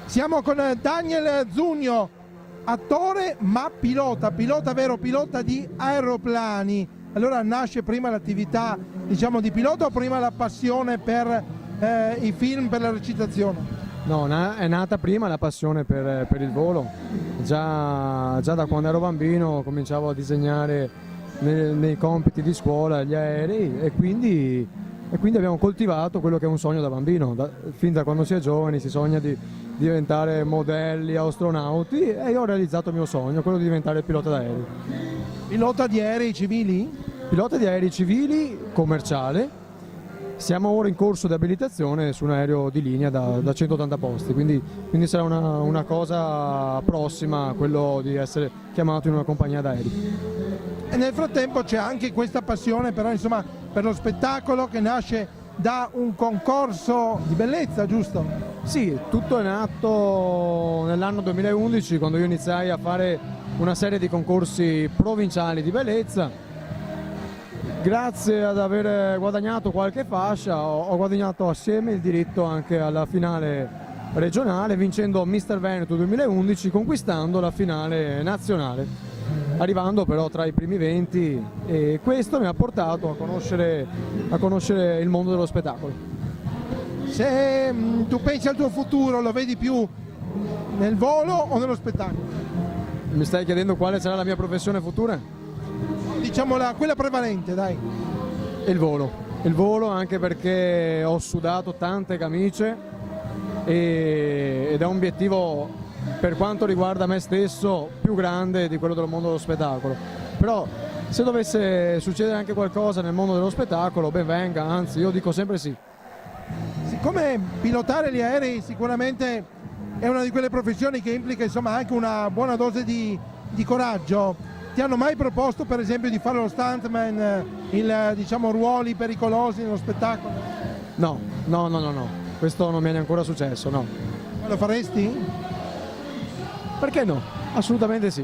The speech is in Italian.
Siamo con Daniel Zugno, attore ma pilota vero, pilota di aeroplani. Allora nasce prima l'attività, diciamo, di pilota o prima la passione per i film, per la recitazione? No, è nata prima la passione per il volo. Già da quando ero bambino cominciavo a disegnare nei compiti di scuola gli aerei e quindi abbiamo coltivato quello che è un sogno da bambino. Fin da quando si è giovani si sogna di diventare modelli, astronauti, e io ho realizzato il mio sogno, quello di diventare pilota d'aerei. Pilota di aerei civili? Pilota di aerei civili, commerciale. Siamo ora in corso di abilitazione su un aereo di linea da 180 posti, quindi sarà una cosa prossima, quello di essere chiamato in una compagnia d'aerei. E nel frattempo c'è anche questa passione però, insomma, per lo spettacolo, che nasce da un concorso di bellezza, giusto? Sì, tutto è nato nell'anno 2011, quando io iniziai a fare una serie di concorsi provinciali di bellezza. Grazie ad aver guadagnato qualche fascia ho guadagnato assieme il diritto anche alla finale regionale, vincendo Mister Veneto 2011, conquistando la finale nazionale, arrivando però tra i primi 20, e questo mi ha portato a conoscere il mondo dello spettacolo. Se tu pensi al tuo futuro, lo vedi più nel volo o nello spettacolo? Mi stai chiedendo quale sarà la mia professione futura? Diciamo quella prevalente, dai. Il volo, anche perché ho sudato tante camicie ed è un obiettivo, per quanto riguarda me stesso, più grande di quello del mondo dello spettacolo. Però se dovesse succedere anche qualcosa nel mondo dello spettacolo, ben venga, anzi io dico sempre sì. Siccome pilotare gli aerei sicuramente è una di quelle professioni che implica, insomma, anche una buona dose di coraggio, ti hanno mai proposto per esempio di fare lo stuntman, diciamo, ruoli pericolosi nello spettacolo? No, questo non mi è ancora successo, no. Ma lo faresti? Perché no? Assolutamente sì.